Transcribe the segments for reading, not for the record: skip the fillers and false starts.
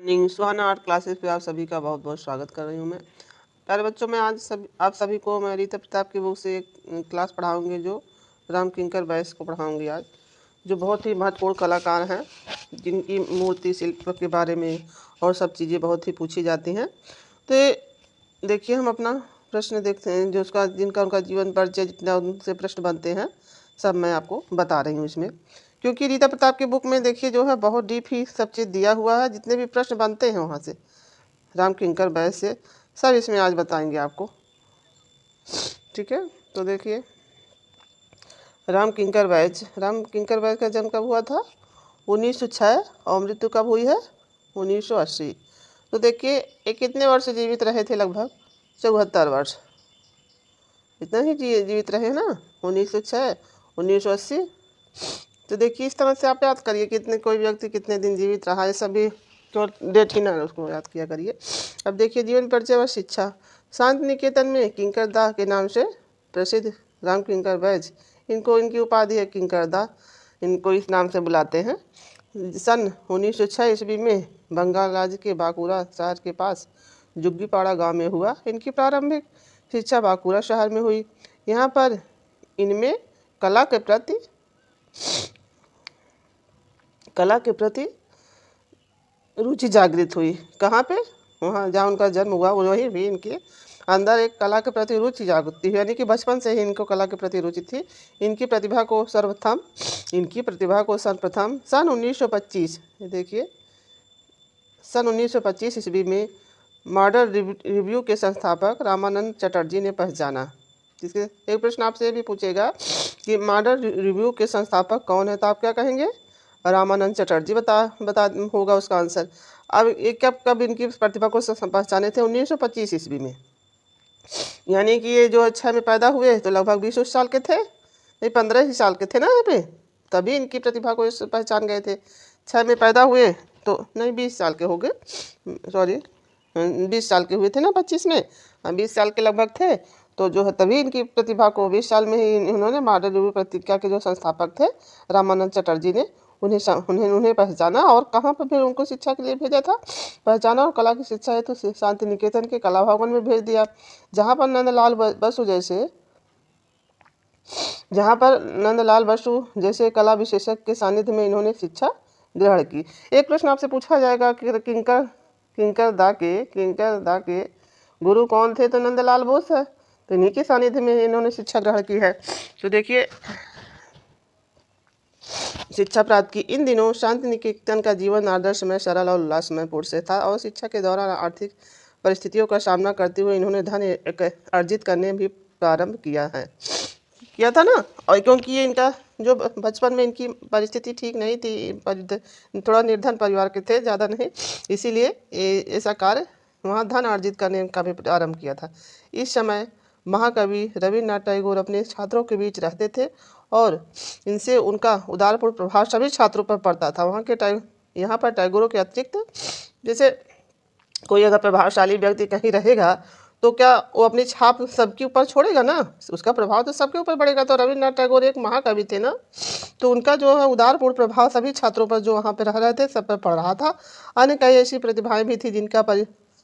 सुहाना art classes पे आप सभी का बहुत बहुत स्वागत कर रही हूँ मैं। प्यारे बच्चों, मैं आज आप सभी को मैं रीता प्रताप की बुक से एक क्लास पढ़ाऊँगी जो राम किंकर बैस को पढ़ाऊँगी आज, जो बहुत ही महत्वपूर्ण कलाकार हैं, जिनकी मूर्ति शिल्प के बारे में और सब चीज़ें बहुत ही पूछी जाती हैं। तो देखिए, हम अपना प्रश्न देखते हैं, जो जिनका उनका जीवन परिचय जितना उनसे प्रश्न बनते हैं सब मैं आपको बता रही हूँ इसमें। क्योंकि रीता प्रताप की बुक में देखिए जो है बहुत डीप ही सब चीज़ दिया हुआ है, जितने भी प्रश्न बनते हैं वहाँ से राम किंकर बैस से सब इसमें आज बताएंगे आपको। ठीक है, तो देखिए राम किंकर बैस का जन्म कब हुआ था? 1906 और मृत्यु कब हुई है? 1980। तो देखिए ये कितने वर्ष जीवित रहे थे? लगभग 74 वर्ष, इतना ही जीवित रहे ना, 1906 1980। तो देखिए इस तरह से आप याद करिए कितने कोई व्यक्ति कितने दिन जीवित रहा है, सभी तो डेट ही ना उसको याद किया करिए। अब देखिए जीवन परिचय व शिक्षा। शांति निकेतन में किंकरदा के नाम से प्रसिद्ध राम किंकर बैस, इनकी उपाधि है किंकरदा, इनको इस नाम से बुलाते हैं। सन 1906 ईस्वी में बंगाल राज्य के बांकुड़ा शहर के पास जुग्गीपाड़ा गांव में हुआ। इनकी प्रारंभिक शिक्षा बांकुड़ा शहर में हुई। यहाँ पर इनमें कला के प्रति रुचि जागृत हुई। कहाँ पे? वहाँ जहाँ उनका जन्म हुआ वहीं भी इनके अंदर एक कला के प्रति रुचि जागृत थी, यानी कि बचपन से ही इनको कला के प्रति रुचि थी। इनकी प्रतिभा को सर्वप्रथम सन 1925, देखिए सन 1925 ईस्वी में मॉडर्न रिव्यू के संस्थापक रामानंद चटर्जी ने पहचाना। जिसके एक प्रश्न आपसे भी पूछेगा कि मॉडर्न रिव्यू के संस्थापक कौन है, तो आप क्या कहेंगे? रामानंद चटर्जी बता होगा उसका आंसर। अब ये कब इनकी प्रतिभा को पहचाने थे? 1925 ईस्वी में, यानी कि ये जो 6 में पैदा हुए तो लगभग 20 साल के थे, नहीं 15 ही साल के थे ना यहाँ पे, तभी इनकी प्रतिभा को पहचान गए थे। 6 में पैदा हुए तो नहीं 20 साल के हो गए, सॉरी 20 साल के हुए थे ना, 25 में 20 साल के लगभग थे। तो जो है तभी इनकी प्रतिभा को 20 साल में ही उन्होंने मॉडर्न रिव्यू पत्रिका के जो संस्थापक थे रामानंद चटर्जी ने उन्हें पहचाना और कहाँ पर फिर उनको शिक्षा के लिए भेजा था? पहचाना और कला की शिक्षा हेतु तो शांति निकेतन के कला भवन में भेज दिया, जहाँ पर नंदलाल बसु जैसे कला विशेषज्ञ के सानिध्य में इन्होंने शिक्षा ग्रहण की। एक प्रश्न आपसे पूछा जाएगा कि किंकरदा के गुरु कौन थे? तो नंदलाल बोस है, तो इन्हीं के सानिध्य में इन्होंने शिक्षा ग्रहण की है। तो देखिए शिक्षा प्राप्त की। इन दिनों शांति निकेतन का जीवन आदर्शमय, सरल और उल्लासमय पूर्ण से था और शिक्षा के दौरान आर्थिक परिस्थितियों का सामना करते हुए इन्होंने धन अर्जित करने भी प्रारंभ किया था ना। और क्योंकि ये इनका जो बचपन में इनकी परिस्थिति ठीक नहीं थी, थोड़ा निर्धन परिवार के थे, ज़्यादा नहीं, इसीलिए ऐसा कार्य वहाँ धन अर्जित करने का भी प्रारंभ किया था। इस समय महाकवि रविन्द्रनाथ टैगोर अपने छात्रों के बीच रहते थे और इनसे उनका उदारपूर्ण प्रभाव सभी छात्रों पर पड़ता था। यहाँ पर टैगोरों के अतिरिक्त जैसे कोई अगर प्रभावशाली व्यक्ति कहीं रहेगा तो क्या वो अपनी छाप सबके ऊपर छोड़ेगा ना, उसका प्रभाव तो सबके ऊपर पड़ेगा। तो रविन्द्रनाथ टैगोर एक महाकवि थे ना, तो उनका जो है उदारपूर्ण प्रभाव सभी छात्रों पर जो वहाँ पर रह रहे थे सब पर पड़ रहा था। अन्य कई ऐसी प्रतिभाएं भी थी जिनका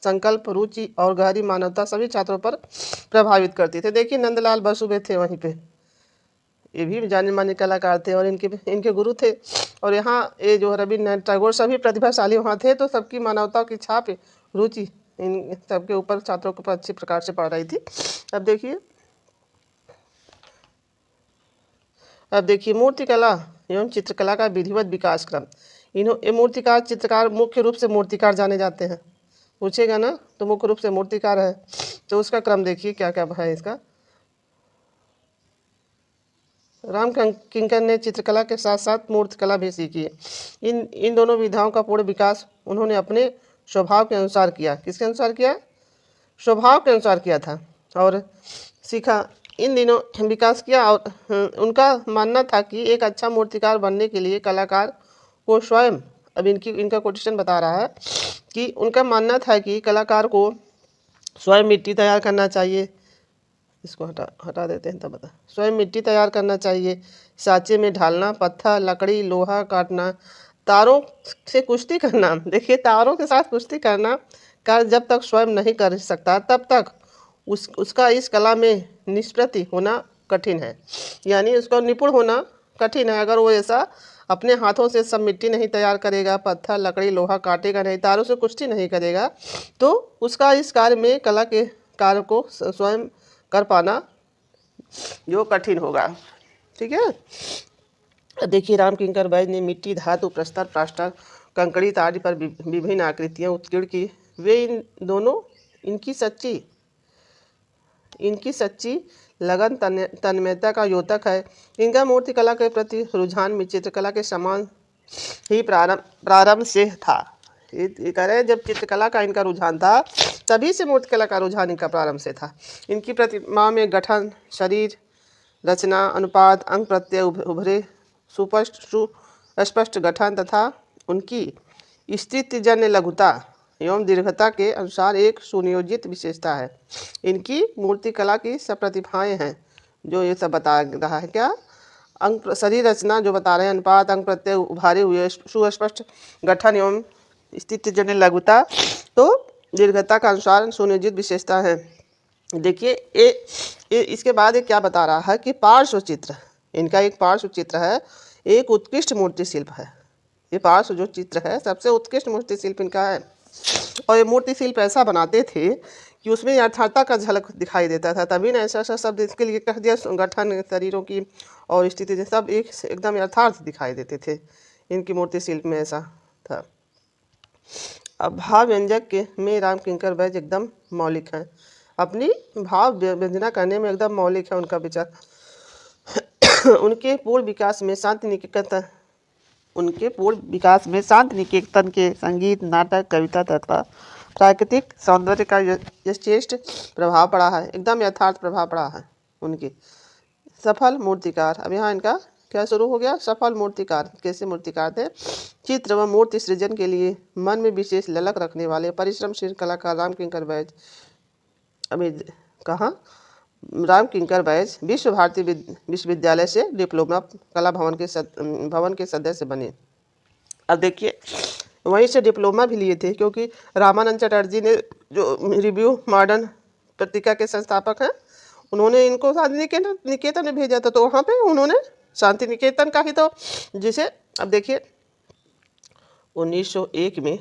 संकल्प, रुचि और गहरी मानवता सभी छात्रों पर प्रभावित करती थे। देखिए नंदलाल बसु थे वहीं पे, ये भी जाने माने कलाकार थे और इनके गुरु थे। और यहाँ ये जो रविन्द्रनाथ टैगोर सभी प्रतिभाशाली वहाँ थे, तो सबकी मानवता की छाप, रुचि इन सबके ऊपर छात्रों के ऊपर अच्छी प्रकार से पड़ रही थी। अब देखिए मूर्तिकला एवं चित्रकला का विधिवत विकास क्रम। ये चित्रकार मुख्य रूप से मूर्तिकार जाने जाते हैं, पूछेगा ना, तो मुख्य रूप से मूर्तिकार है। तो उसका क्रम देखिए क्या क्या है इसका। राम किंकर ने चित्रकला के साथ साथ मूर्तिकला भी सीखी है। इन दोनों विधाओं का पूर्ण विकास उन्होंने अपने स्वभाव के अनुसार किया। किसके अनुसार किया? स्वभाव के अनुसार किया था और सीखा। इन दिनों विकास किया और उनका मानना था कि एक अच्छा मूर्तिकार बनने के लिए कलाकार को स्वयं, अब इनका कोटेशन बता रहा है कि उनका मानना था कि कलाकार को स्वयं मिट्टी तैयार करना चाहिए। इसको हटा देते हैं तब बता। स्वयं मिट्टी तैयार करना चाहिए, साँचे में ढालना, पत्थर, लकड़ी, लोहा काटना, तारों से कुश्ती करना, देखिए तारों के साथ कुश्ती करना कार्य जब तक स्वयं नहीं कर सकता तब तक उसका इस कला में निष्प्रति होना कठिन है, यानी उसका निपुण होना कठिन है। अगर वो ऐसा अपने हाथों से सब मिट्टी नहीं तैयार करेगा, पत्थर लकड़ी लोहा काटेगा नहीं, तारों से कुश्ती नहीं करेगा, तो उसका इस कार्य में कला के कार्य को स्वयं कर पाना जो कठिन होगा। ठीक है। देखिए राम किंकर बैज ने मिट्टी, धातु, प्रस्तर, प्लास्टर, कंकड़ी आदि पर विभिन्न आकृतियां उत्कीर्ण की। वे इन दोनों इनकी सच्ची लगन तन्मयता का योतक है। इनका मूर्तिकला के प्रति रुझान में चित्रकला के समान ही प्रारंभ से था। ये कह रहे हैं जब चित्रकला का इनका रुझान था तभी से मूर्तिकला का रुझान इनका प्रारंभ से था। इनकी प्रतिमा में गठन, शरीर रचना, अनुपात, अंग प्रत्यय उभरे सुस्पष्ट गठन तथा उनकी स्थितिजन्य लघुता एवं दीर्घता के अनुसार एक सुनियोजित विशेषता है। इनकी मूर्तिकला की सब प्रतिभाएँ हैं जो ये सब बता रहा है। क्या अंग शरीर रचना जो बता रहे हैं, अनुपात, अंग प्रत्यय उभारे हुए सुस्पष्ट गठन एवं स्थितिजन्य लघुता तो दीर्घता का अनुसार सुनियोजित विशेषता है। देखिए ये इसके बाद ये क्या बता रहा है कि पार्श्व चित्र, इनका एक पार्श्व चित्र है, एक उत्कृष्ट मूर्ति शिल्प है। ये पार्श्व जो चित्र है सबसे उत्कृष्ट मूर्ति शिल्प इनका है। और ये मूर्ति शिल्प ऐसा बनाते थे कि उसमें यथार्थता का झलक दिखाई देता था। तभी ना ऐसा ऐसा शब्द इसके लिए कह दिया, गठन शरीरों की और स्थिति सब एकदम यथार्थ दिखाई देते थे। इनकी मूर्ति शिल्प में ऐसा था। अब भाव व्यंजक के में राम किंकर बैज एकदम मौलिक हैं। अपनी भाव व्यंजना करने में एकदम मौलिक है उनका विचार। उनके पूर्ण विकास में शांति निकेतन के संगीत, नाटक, कविता तथा प्राकृतिक सौंदर्य का यथेष्ट प्रभाव पड़ा है, एकदम यथार्थ प्रभाव पड़ा है उनकी। सफल मूर्तिकार, अब यहाँ इनका क्या शुरू हो गया, सफल मूर्तिकार। कैसे मूर्तिकार थे? चित्र व मूर्ति सृजन के लिए मन में विशेष ललक रखने वाले परिश्रमशील कलाकार राम किंकर बैज अभी कहाँ राम किंकर बैज विश्व भारती विश्वविद्यालय से डिप्लोमा कला भवन के सदस्य बने। अब देखिए वहीं से डिप्लोमा भी लिए थे, क्योंकि रामानंद चटर्जी ने जो रिव्यू मॉडर्न पत्रिका के संस्थापक हैं, उन्होंने इनको शांति निकेतन में भेजा था, तो वहाँ पे उन्होंने शांति निकेतन का ही तो जिसे अब देखिए 1901 में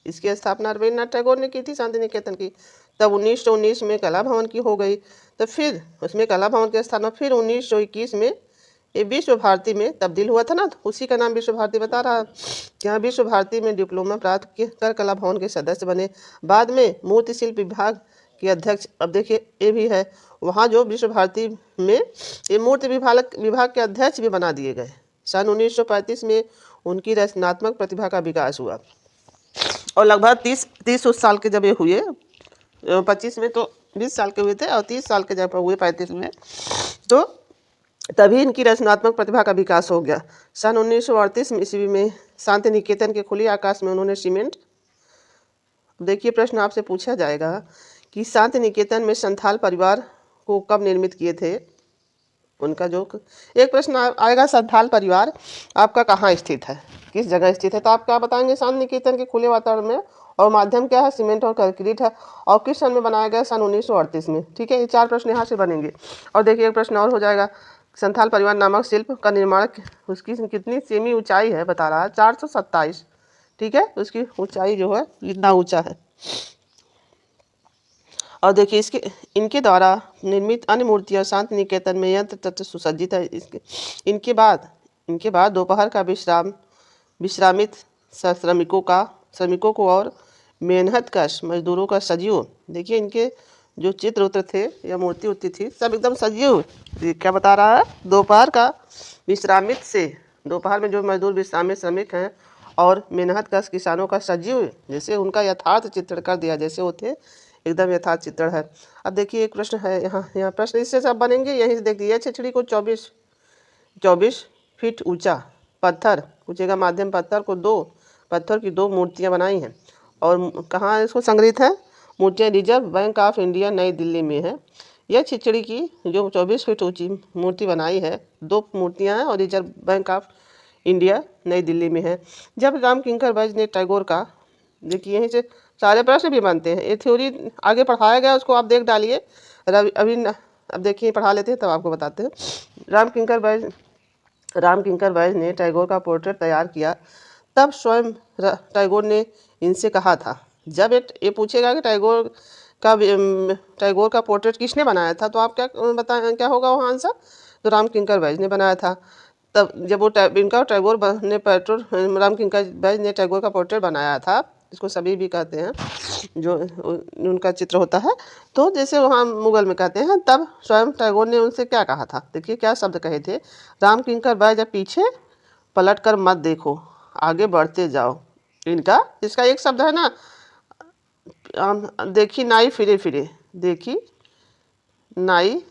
इसकी स्थापना रवीन्द्रनाथ टैगोर ने की थी शांति निकेतन की। तब 1919 में कला भवन की हो गई, तो फिर उसमें कला भवन की स्थापना फिर 1921 में ये विश्व भारती में तब्दील हुआ था ना, तो उसी का नाम विश्व भारती बता रहा है। यहाँ विश्व भारती में डिप्लोमा प्राप्त कर कला भवन के सदस्य बने। बाद में मूर्ति शिल्प विभाग के अध्यक्ष, अब देखिए ये भी है, वहाँ जो विश्व भारती में ये मूर्ति विभाग के अध्यक्ष भी बना दिए गए। सन 1935 में उनकी रचनात्मक प्रतिभा का विकास हुआ और लगभग 30 साल के जब ये हुए, 25 में तो 20 साल के हुए थे और 30 साल के जब हुए 35 में, तो तभी इनकी रचनात्मक प्रतिभा का विकास हो गया। सन 1938 ईस्वी में शांति निकेतन के खुले आकाश में उन्होंने सीमेंट, देखिए प्रश्न आपसे पूछा जाएगा कि शांति निकेतन में संथाल परिवार को कब निर्मित किए थे। उनका जो एक प्रश्न आएगा, संथाल परिवार आपका कहाँ स्थित है, किस जगह स्थित है, तो आप क्या बताएंगे? शांति निकेतन के खुले वातावरण में, और माध्यम क्या है? सीमेंट और कंक्रीट है, और किस सन में बनाया गया? सन 1938 में। ठीक है, ये 4 प्रश्न यहाँ से बनेंगे। और देखिए एक प्रश्न और हो जाएगा, संथाल परिवार नामक शिल्प का निर्माण उसकी कितनी सेमी ऊंचाई है, बता रहा है 427। ठीक है, उसकी ऊंचाई जो है इतना ऊंचा है। और देखिए इनके द्वारा निर्मित अन्य मूर्तियाँ शांति निकेतन में यंत्र तत्व सुसज्जित है। इनके बाद दोपहर का विश्रामित श्रमिकों को और मेहनतकश मजदूरों का सजीव, देखिए इनके जो चित्र उत्र थे या मूर्ति उतरी थी सब एकदम सजीव। क्या बता रहा है? दोपहर में जो मजदूर विश्रामित श्रमिक हैं और मेहनतकश किसानों का सजीव, जैसे उनका यथार्थ चित्रण कर दिया, जैसे वो थे एकदम यथार्थ चित्रण है। अब देखिए एक प्रश्न है यहाँ प्रश्न इससे सब बनेंगे, यहीं से देख दिए। छिछड़ी को 24 फीट ऊंचा पत्थर पूछेगा, माध्यम पत्थर की 2 मूर्तियां बनाई हैं, और कहाँ इसको संग्रहित है? मूर्तियाँ रिजर्व बैंक ऑफ इंडिया नई दिल्ली में है। यह छिछड़ी की जो 24 फीट ऊंची मूर्ति बनाई है, 2 मूर्तियाँ हैं और रिजर्व बैंक ऑफ इंडिया नई दिल्ली में है। जब रामकिंकर बैज ने टैगोर का, देखिए यहीं से सारे प्रश्न भी बनते हैं, ये थ्योरी आगे पढ़ाया गया, उसको आप देख डालिए। अब देखिए पढ़ा लेते हैं तब आपको बताते हैं। रामकिंकर बैज ने टैगोर का पोर्ट्रेट तैयार किया, तब स्वयं टैगोर ने इनसे कहा था। जब ये पूछेगा कि टैगोर का पोर्ट्रेट किसने बनाया था, तो आप क्या होगा वहाँ आंसर, तो रामकिंकर बैज ने बनाया था। तब जब वो रामकिंकर बैज ने टैगोर का पोर्ट्रेट बनाया था, इसको सभी भी कहते हैं जो उनका चित्र होता है, तो जैसे वहाँ मुगल में कहते हैं, तब स्वयं टैगोर ने उनसे क्या कहा था, देखिए क्या शब्द कहे थे। रामकिंकर बैज पीछे पलट कर मत देखो, आगे बढ़ते जाओ। इसका एक शब्द है ना, देखी नाई फिरे फिरे, देखी नाई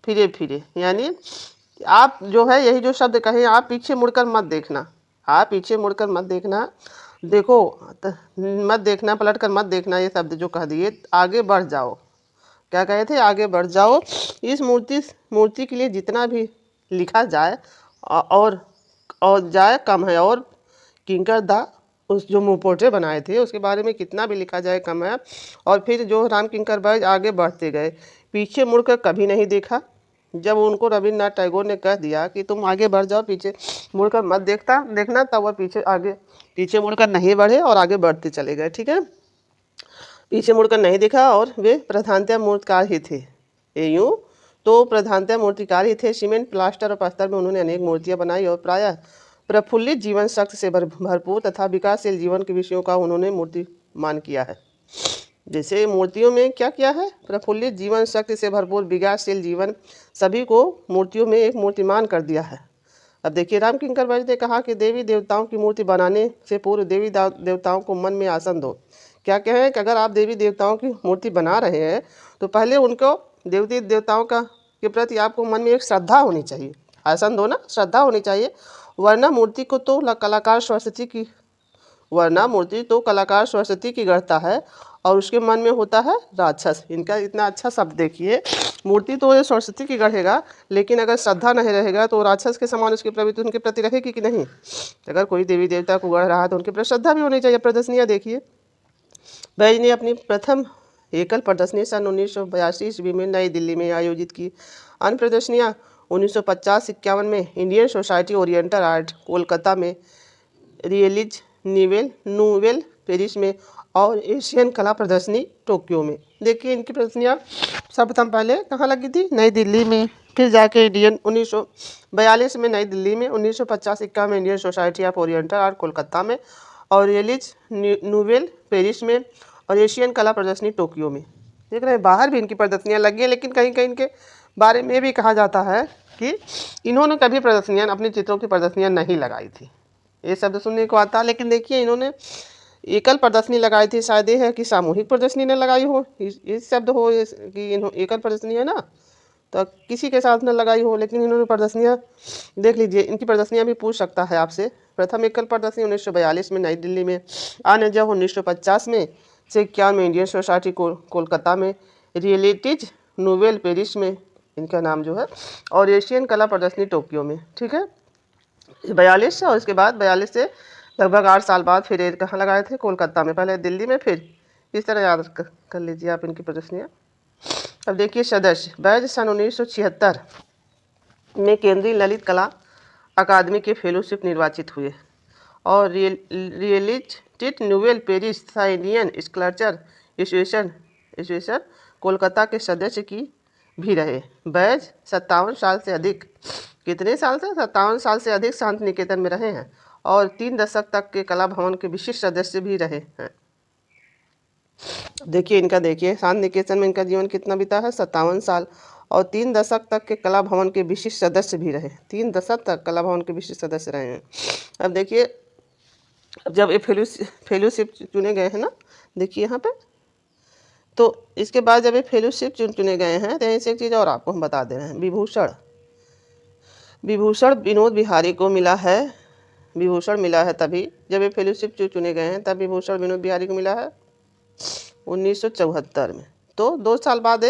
फिरे फिरे, यानी आप जो है यही जो शब्द कहे, आप पीछे मुड़कर मत देखना, आप पीछे मुड़कर मत देखना, देखो मत देखना, पलट कर मत देखना, ये शब्द जो कह दिए, आगे बढ़ जाओ। क्या कहे थे, आगे बढ़ जाओ। इस मूर्ति के लिए जितना भी लिखा जाए और जाए कम है, और किंकर दा उस जो पोर्ट्रेट बनाए थे उसके बारे में कितना भी लिखा जाए कम है। और फिर जो रामकिंकर बैज आगे बढ़ते गए, पीछे मुड़कर कभी नहीं देखा। जब उनको रविन्द्रनाथ टैगोर ने कह दिया कि तुम आगे बढ़ जाओ, पीछे मुड़कर मत देखना, तब वह पीछे मुड़कर नहीं बढ़े और आगे बढ़ते चले गए। ठीक है, पीछे मुड़कर नहीं देखा, और वे प्रधानतः मूर्तिकार ही थे। यूँ तो प्रधानतः मूर्तिकार ही थे। सीमेंट, प्लास्टर और पत्थर में उन्होंने अनेक मूर्तियाँ बनाई और प्रायः प्रफुल्लित जीवन शक्ति से भरपूर तथा विकासशील जीवन के विषयों का उन्होंने मूर्तिमान किया है। जैसे मूर्तियों में क्या किया है, प्रफुल्लित जीवन शक्ति से भरपूर विकासशील जीवन, सभी को मूर्तियों में एक मूर्तिमान कर दिया है। अब देखिए रामकिंकर बैज ने कहा कि देवी देवताओं की मूर्ति बनाने से पूर्व देवी देवताओं को मन में आसन दो। क्या कहें कि अगर आप देवी देवताओं की मूर्ति बना रहे हैं तो पहले उनको देवी देवताओं के प्रति आपको मन में एक श्रद्धा होनी चाहिए। आसन दो ना, श्रद्धा होनी चाहिए, वरना मूर्ति तो कलाकार सरस्वती की गढ़ता है और उसके मन में होता है राक्षस। इनका इतना अच्छा शब्द देखिए, मूर्ति तो ये सरस्वती की गढ़ेगा, लेकिन अगर श्रद्धा नहीं रहेगा तो राक्षस के समान उसके प्रवृत्ति उनके प्रति रहेगी कि नहीं। अगर कोई देवी देवता को गढ़ रहा है तो उनके प्रति श्रद्धा भी होनी चाहिए। प्रदर्शनियाँ देखिए, बैज ने अपनी प्रथम एकल प्रदर्शनी सन 1982 ईस्वी में नई दिल्ली में आयोजित की। अन्य प्रदर्शनियाँ 1950-51 में Indian society oriental art Kolkata में, रियलिज नूवेल पेरिस में और एशियन कला प्रदर्शनी टोक्यो में। देखिए इनकी प्रदर्शनियाँ सर्वप्रथम पहले कहाँ लगी थी, नई दिल्ली में, फिर जाके 1942 में नई दिल्ली में, 1950-51 में Indian society of oriental art Kolkata में, और रियलिज नूवेल पेरिस में, और एशियन कला प्रदर्शनी टोक्यो में। देख रहे हैं बाहर भी इनकी प्रदर्शनियाँ लगी हैं, लेकिन कहीं कहीं इनके बारे में भी कहा जाता है कि इन्होंने कभी प्रदर्शनियाँ, अपने चित्रों की प्रदर्शनियाँ नहीं लगाई थी। ये शब्द सुनने को आता है, लेकिन देखिए इन्होंने एकल प्रदर्शनी लगाई थी। शायद ये है कि सामूहिक प्रदर्शनी ने लगाई हो, ये शब्द हो कि एकल प्रदर्शनी है ना, तो किसी के साथ न लगाई हो, लेकिन इन्होंने प्रदर्शनियाँ देख लीजिए, इनकी प्रदर्शनियाँ भी पूछ सकता है आपसे। प्रथम एकल प्रदर्शनी 1942 में नई दिल्ली में, अन्य जब 1950 में से 51 में इंडियन सोसाइटी कोलकाता में, रियलिटीज नोवेल पेरिस में, इनका नाम जो है, और एशियन कला प्रदर्शनी टोक्यो में। ठीक है, 42 से, और इसके बाद 42 से लगभग 8 साल बाद फिर ये कहाँ लगाए थे, कोलकाता में, पहले दिल्ली में, फिर इस तरह याद कर लीजिए आप इनकी प्रदर्शनियाँ। अब देखिए सदस्य बैज सन 1976 में केंद्रीय ललित कला अकादमी के फेलोशिप निर्वाचित हुए, और रियलिस्टिक नोवेल पेरिस तथा इंडियन स्कल्पचर एसोसिएशन कोलकाता के सदस्य की भी रहे। बैज 57 साल से अधिक, कितने साल से, 57 साल से अधिक शांति निकेतन में रहे हैं, और 3 दशक तक के कला भवन के विशिष्ट सदस्य भी रहे हैं। देखिए इनका, देखिए शांति निकेतन में इनका जीवन कितना बीता है, 57 साल, और 3 दशक तक के कला भवन के विशिष्ट सदस्य भी रहे, 3 दशक तक कला भवन के विशिष्ट सदस्य रहे हैं। अब देखिए, अब जब ये फेलोशिप चुने गए हैं ना, देखिए यहाँ पे, तो इसके बाद जब ये फेलोशिप चुने गए हैं, तो ऐसे एक चीज़ और आपको हम बता दे रहे हैं, विभूषण विनोद बिहारी को मिला है। विभूषण मिला है तभी जब ये फेलोशिप चुने गए हैं, तब विभूषण विनोद बिहारी को मिला है 1974 में। तो 2 साल बाद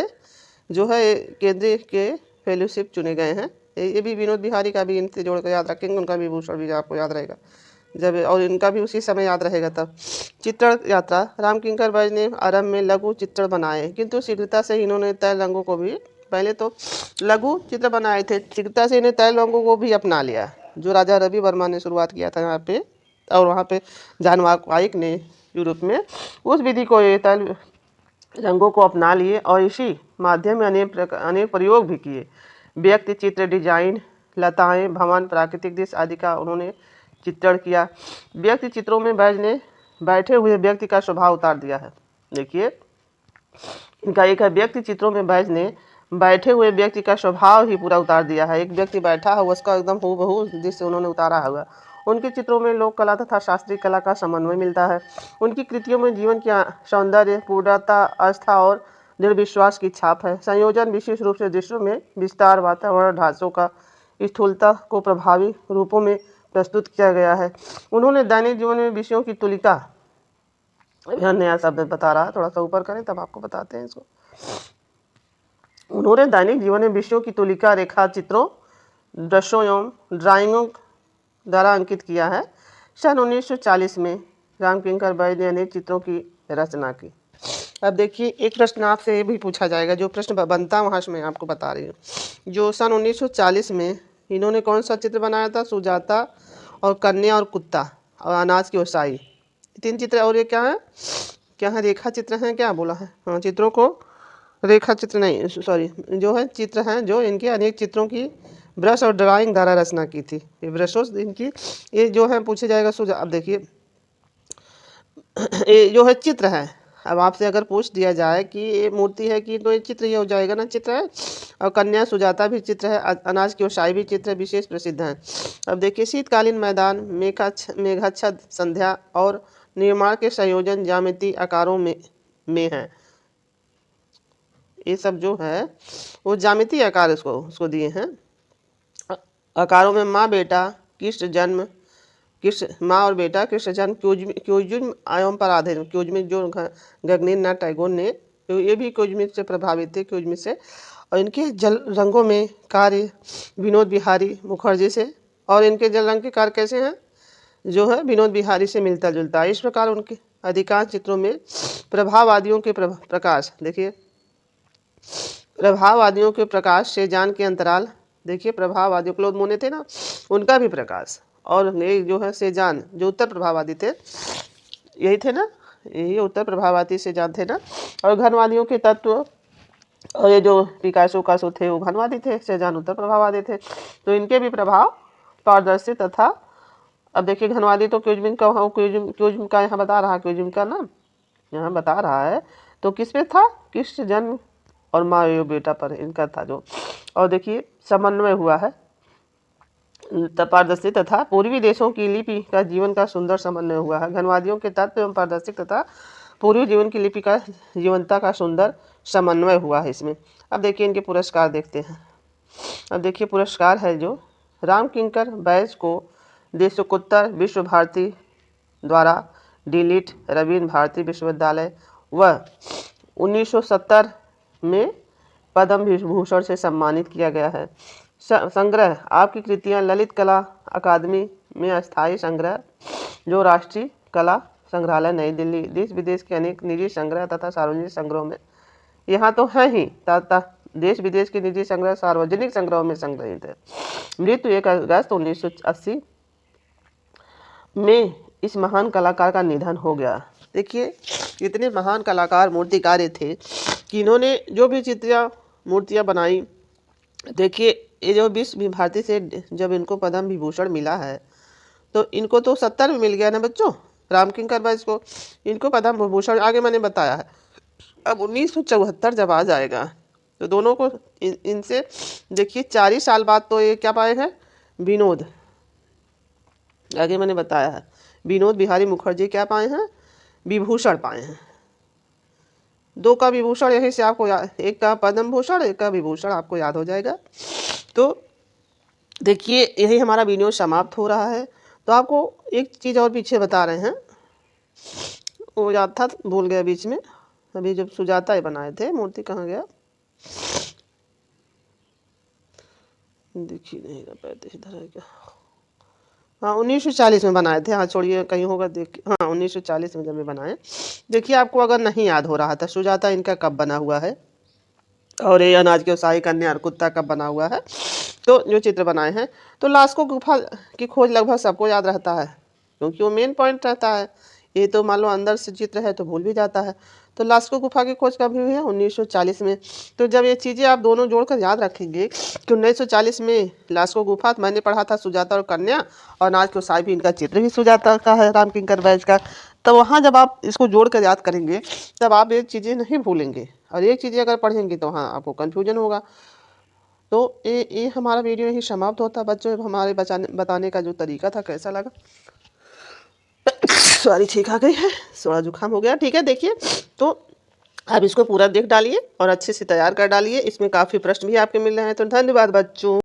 जो है केंद्रीय के फेलोशिप चुने गए हैं, ये भी विनोद बिहारी का भी इनसे जोड़ कर याद रखेंगे, उनका भी भूषण भी आपको याद रहेगा जब, और इनका भी उसी समय याद रहेगा तब। चित्रण यात्रा, रामकिंकर बैज ने आरंभ में लघु चित्रण बनाए, किंतु शीघ्रता से इन्होंने तैल रंगों को भी, पहले तो लघु चित्र बनाए थे, शीघ्रता से इन्हें तैल रंगों को भी अपना लिया, जो राजा रवि वर्मा ने शुरुआत किया था यहाँ पे, और वहाँ पे जॉन वाइक ने यूरोप में उस विधि को, ये तैल रंगों को अपना लिए और इसी माध्यम में अनेक प्रयोग भी किए। व्यक्ति चित्र, डिजाइन, लताएं, भवन, प्राकृतिक दृश्य आदि का उन्होंने चित्रण किया। व्यक्ति चित्रों में बैज ने बैठे हुए व्यक्ति का स्वभाव उतार दिया है। देखिए इनका एक है, व्यक्ति चित्रों में बैज ने बैठे हुए व्यक्ति का स्वभाव ही पूरा उतार दिया है। एक व्यक्ति बैठा है उसका एकदम हूबहू जिससे उन्होंने उतारा होगा। उनके चित्रों में लोक कला तथा शास्त्रीय कला का समन्वय मिलता है। उनकी कृतियों में जीवन की सौंदर्य, पूर्णता, आस्था और दृढ़ विश्वास की छाप है। संयोजन विशेष रूप से दृश्यों में विस्तार, वातावरण, ढांचों का स्थूलता को प्रभावी रूपों में प्रस्तुत किया गया है। उन्होंने दैनिक जीवन में विषयों की तुलिका, यह नया शब्द बता रहा है, थोड़ा सा ऊपर करें तब आपको बताते हैं इसको। उन्होंने दैनिक जीवन में विषयों की तुलिका रेखा चित्रों, दृश्यों एवं ड्राइंगों द्वारा अंकित किया है। सन 1940 में रामकिंकर बैज ने अनेक चित्रों की रचना की। अब देखिए एक प्रश्न आपसे ये भी पूछा जाएगा, जो प्रश्न बनता वहाँ से मैं आपको बता रही हूँ। जो सन 1940 में इन्होंने कौन सा चित्र बनाया था? सुजाता और कन्या और कुत्ता और अनाज की ओसाई, तीन चित्र। और ये क्या है, क्या है? रेखा चित्र हैं, क्या बोला है? हाँ, चित्रों को रेखा चित्र नहीं, सॉरी, जो है चित्र हैं जो इनके अनेक चित्रों की ब्रश और ड्राइंग द्वारा रचना की थी। ये ब्रशों इनकी, ये जो है पूछे जाएगा अब देखिए ये जो है चित्र है। अब आपसे अगर पूछ दिया जाए कि ये मूर्ति है कि, तो ये चित्र, ये हो जाएगा ना, चित्र है। और कन्या सुजाता भी चित्र है, अनाज की ओसाई भी चित्र विशेष प्रसिद्ध हैं। अब देखिए शीतकालीन मैदान, मेघाच्छाद संध्या और निर्माण के संयोजन ज्यामिति आकारों में है। ये सब जो है वो ज्यामिति आकार उसको दिए हैं। आकारों में माँ बेटा, कृष्ण जन्म, कृष्ण माँ और बेटा, कृष्ण जन्म, क्यूज्म आयाम पर आधारित, क्यूज्मिक जो गगनेन्द्रनाथ टैगोर ने, तो ये भी क्यूज्मिक से प्रभावित थे, क्यूज्मिक से। और इनके जल रंगों में कार्य विनोद बिहारी मुखर्जी से, और इनके जल रंग के कार्य कैसे हैं? जो है विनोद बिहारी से मिलता जुलता है। इस प्रकार उनके अधिकांश चित्रों में प्रभाववादियों के प्रकाश, देखिए प्रभाववादियों के प्रकाश से जान के अंतराल, देखिए प्रभाववादियों क्लोद मोने थे ना, उनका भी प्रकाश, और ये जो है सेजान जो उत्तर प्रभाववादी थे, यही थे ना, यही उत्तर प्रभाववादी सेजान थे ना। और घनवादियों के तत्व, और ये जो पिकासो कासो थे वो घनवादी थे, सेजान उत्तर प्रभाववादी थे। तो इनके भी प्रभाव पारदर्शी तथा, अब देखिए घनवादी तो क्यूज्मिन का, क्यूज्म का यहाँ बता रहा है, क्यूज्म का ना यहाँ बता रहा है, तो किस पे था? कृष्ण जन्म और माँ यो बेटा पर इनका था जो। और देखिए समन्वय हुआ है, पारदर्शी तथा पूर्वी देशों की लिपि का जीवन का सुंदर समन्वय हुआ है। घनवादियों के तत्व एवं पारदर्शी तथा पूर्वी जीवन की लिपि का जीवनता का सुंदर समन्वय हुआ है इसमें। अब देखिए इनके पुरस्कार देखते हैं। अब देखिए पुरस्कार है जो रामकिंकर बैज को देशोत्तर विश्व भारती द्वारा डीलिट रवींद्र भारती विश्वविद्यालय व 1970 में पद्म विभूषण से सम्मानित किया गया है। संग्रह, आपकी कृतियां ललित कला अकादमी में अस्थायी संग्रह, जो राष्ट्रीय कला संग्रहालय नई दिल्ली, देश विदेश के अनेक निजी संग्रह तथा सार्वजनिक संग्रहों में, यहाँ तो है ही, तथा देश विदेश के निजी संग्रह सार्वजनिक संग्रहों में संग्रहित है। मृत्यु 1 अगस्त 1980 में इस महान कलाकार का निधन हो गया। देखिए इतने महान कलाकार मूर्तिकार थे कि इन्होंने जो भी मूर्तियाँ बनाई। देखिए ये जो विश्व भारती से जब इनको पद्म विभूषण मिला है, तो इनको तो 70 में मिल गया ना बच्चों, रामकिंकर बैज को, इनको पद्म विभूषण आगे मैंने बताया है। अब 1974 जब आ जाएगा तो दोनों को इनसे देखिए 4 ही साल बाद तो ये क्या पाए हैं? विनोद, आगे मैंने बताया है, विनोद बिहारी मुखर्जी क्या पाए हैं? विभूषण पाए हैं। 2 का विभूषण यहीं से आपको एक का पद्म भूषण, एक का विभूषण आपको याद हो जाएगा। तो देखिए यही हमारा वीडियो समाप्त हो रहा है। तो आपको एक चीज़ और पीछे बता रहे हैं, वो याद था भूल गया बीच में, अभी जब सुजाता ही बनाए थे, मूर्ति कहाँ गया? देखिए नहीं रहा, 35 इधर है क्या? हाँ 1940 में बनाए थे। हाँ छोड़िए, कहीं होगा देख। हाँ 1940 में जब ये बनाए। देखिए आपको अगर नहीं याद हो रहा था, सुजाता इनका कब बना हुआ है और ये अनाज के व्यवसायी कन्या और कुत्ता कब बना हुआ है, तो जो चित्र बनाए हैं। तो लास्को गुफा की खोज लगभग सबको याद रहता है, क्योंकि वो मेन पॉइंट रहता है। ये तो मान लो अंदर से चित्र है तो भूल भी जाता है। तो लास्को गुफा की खोज कब हुई है? 1940 में। तो जब ये चीज़ें आप दोनों जोड़कर याद रखेंगे कि 1940 में लास्को गुफा, तो मैंने पढ़ा था सुजाता और कन्या, और अनाज के व्यवसायी भी इनका चित्र भी सुजाता का है, राम किंकर बैज का। तो वहाँ जब आप इसको जोड़ कर याद करेंगे तब आप ये चीज़ें नहीं भूलेंगे, और एक चीज़ें अगर पढ़ेंगे तो हाँ आपको कन्फ्यूजन होगा। तो ये हमारा वीडियो यही समाप्त होता है बच्चों। हमारे बताने का जो तरीका था कैसा लगा? सॉरी, छींक आ गई है, थोड़ा जुकाम हो गया। ठीक है, देखिए तो आप इसको पूरा देख डालिए और अच्छे से तैयार कर डालिए। इसमें काफ़ी प्रश्न भी आपके मिल रहे हैं। तो धन्यवाद बच्चों।